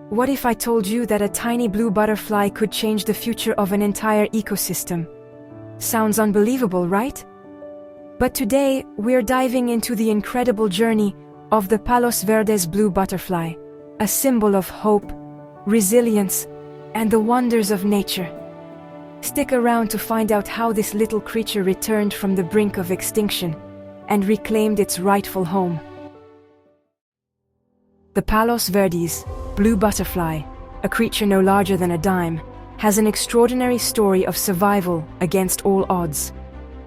What if I told you that a tiny blue butterfly could change the future of an entire ecosystem? Sounds unbelievable, right? But today, we're diving into the incredible journey of the Palos Verdes Blue Butterfly, a symbol of hope, resilience, and the wonders of nature. Stick around to find out how this little creature returned from the brink of extinction and reclaimed its rightful home. The Palos Verdes Blue Butterfly, a creature no larger than a dime, has an extraordinary story of survival against all odds.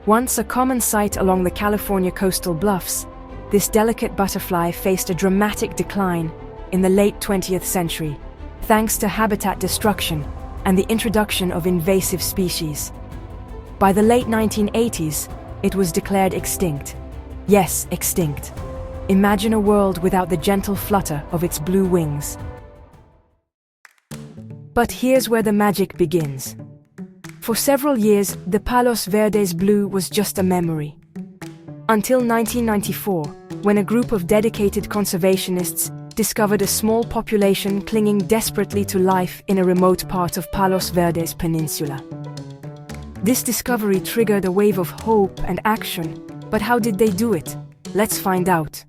Once a common sight along the California coastal bluffs, this delicate butterfly faced a dramatic decline in the late 20th century, thanks to habitat destruction and the introduction of invasive species. By the late 1980s, it was declared extinct. Yes, extinct. Imagine a world without the gentle flutter of its blue wings. But here's where the magic begins. For several years, the Palos Verdes Blue was just a memory. Until 1994, when a group of dedicated conservationists discovered a small population clinging desperately to life in a remote part of Palos Verdes Peninsula. This discovery triggered a wave of hope and action, but how did they do it? Let's find out.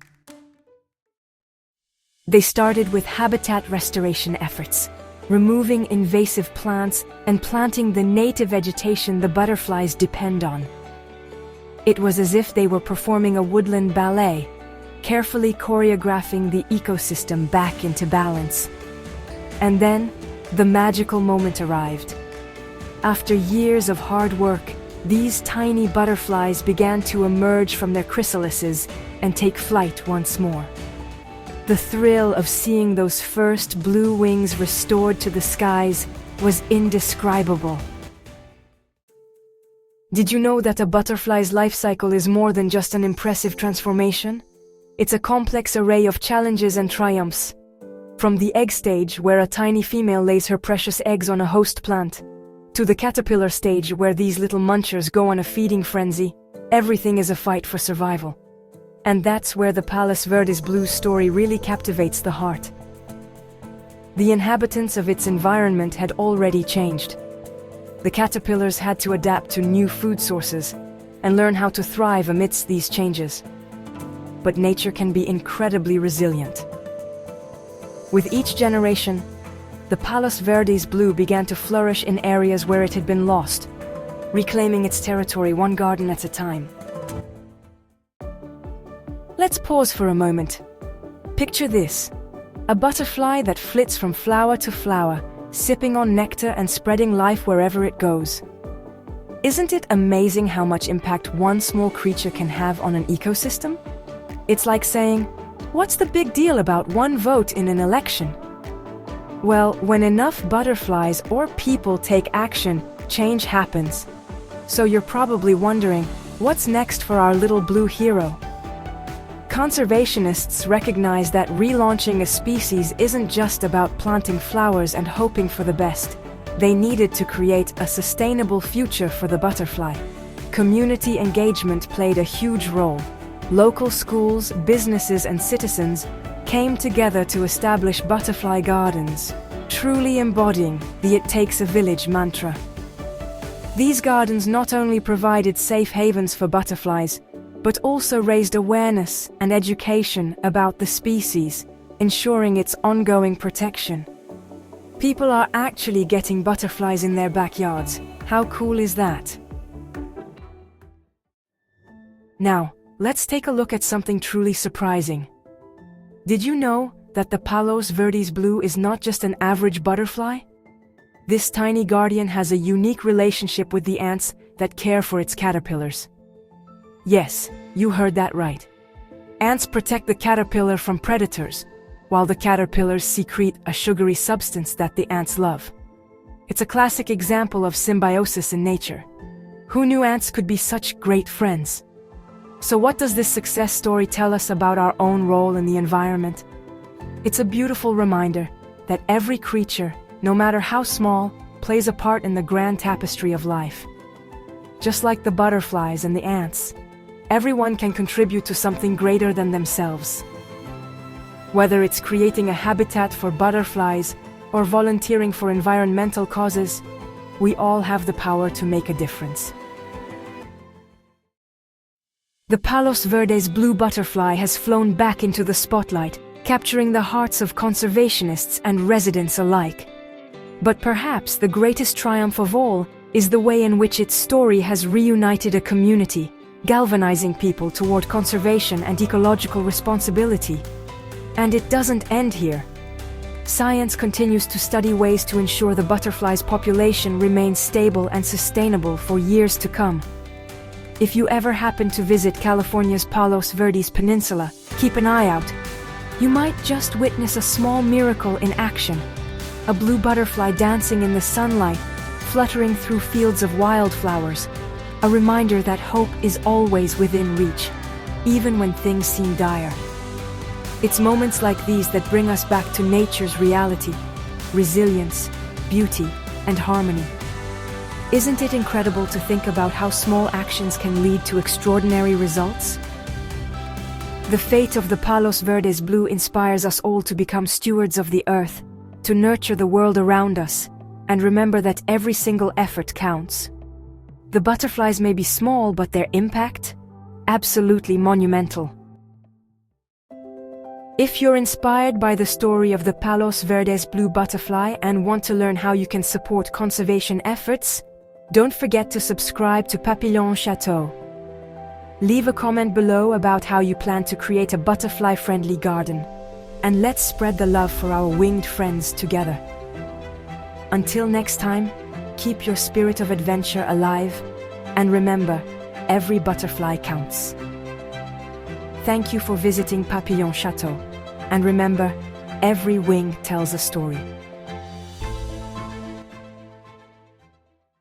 They started with habitat restoration efforts, removing invasive plants and planting the native vegetation the butterflies depend on. It was as if they were performing a woodland ballet, carefully choreographing the ecosystem back into balance. And then, the magical moment arrived. After years of hard work, these tiny butterflies began to emerge from their chrysalises and take flight once more. The thrill of seeing those first blue wings restored to the skies was indescribable. Did you know that a butterfly's life cycle is more than just an impressive transformation? It's a complex array of challenges and triumphs. From the egg stage, where a tiny female lays her precious eggs on a host plant, to the caterpillar stage where these little munchers go on a feeding frenzy, everything is a fight for survival. And that's where the Palos Verdes Blue story really captivates the heart. The inhabitants of its environment had already changed. The caterpillars had to adapt to new food sources and learn how to thrive amidst these changes. But nature can be incredibly resilient. With each generation, the Palos Verdes Blue began to flourish in areas where it had been lost, reclaiming its territory one garden at a time. Let's pause for a moment. Picture this: a butterfly that flits from flower to flower, sipping on nectar and spreading life wherever it goes. Isn't it amazing how much impact one small creature can have on an ecosystem? It's like saying, what's the big deal about one vote in an election? Well, when enough butterflies or people take action, change happens. So you're probably wondering, what's next for our little blue hero? Conservationists recognize that relaunching a species isn't just about planting flowers and hoping for the best. They needed to create a sustainable future for the butterfly. Community engagement played a huge role. Local schools, businesses, and citizens came together to establish butterfly gardens, truly embodying the "it takes a village" mantra. These gardens not only provided safe havens for butterflies, but also raised awareness and education about the species, ensuring its ongoing protection. People are actually getting butterflies in their backyards. How cool is that? Now, let's take a look at something truly surprising. Did you know that the Palos Verdes Blue is not just an average butterfly? This tiny guardian has a unique relationship with the ants that care for its caterpillars. Yes, you heard that right. Ants protect the caterpillar from predators, while the caterpillars secrete a sugary substance that the ants love. It's a classic example of symbiosis in nature. Who knew ants could be such great friends? So what does this success story tell us about our own role in the environment? It's a beautiful reminder that every creature, no matter how small, plays a part in the grand tapestry of life. Just like the butterflies and the ants, everyone can contribute to something greater than themselves. Whether it's creating a habitat for butterflies or volunteering for environmental causes, we all have the power to make a difference. The Palos Verdes Blue Butterfly has flown back into the spotlight, capturing the hearts of conservationists and residents alike. But perhaps the greatest triumph of all is the way in which its story has reunited a community, galvanizing people toward conservation and ecological responsibility. And it doesn't end here. Science continues to study ways to ensure the butterfly's population remains stable and sustainable for years to come. If you ever happen to visit California's Palos Verdes Peninsula, keep an eye out. You might just witness a small miracle in action. A blue butterfly dancing in the sunlight, fluttering through fields of wildflowers. A reminder that hope is always within reach, even when things seem dire. It's moments like these that bring us back to nature's reality, resilience, beauty, and harmony. Isn't it incredible to think about how small actions can lead to extraordinary results? The fate of the Palos Verdes Blue inspires us all to become stewards of the earth, to nurture the world around us, and remember that every single effort counts. The butterflies may be small, but their impact? Absolutely monumental. If you're inspired by the story of the Palos Verdes Blue Butterfly and want to learn how you can support conservation efforts, don't forget to subscribe to Papillon Chateau. Leave a comment below about how you plan to create a butterfly-friendly garden, and let's spread the love for our winged friends together. Until next time, keep your spirit of adventure alive, and remember, every butterfly counts. Thank you for visiting Papillon Chateau. And remember, every wing tells a story.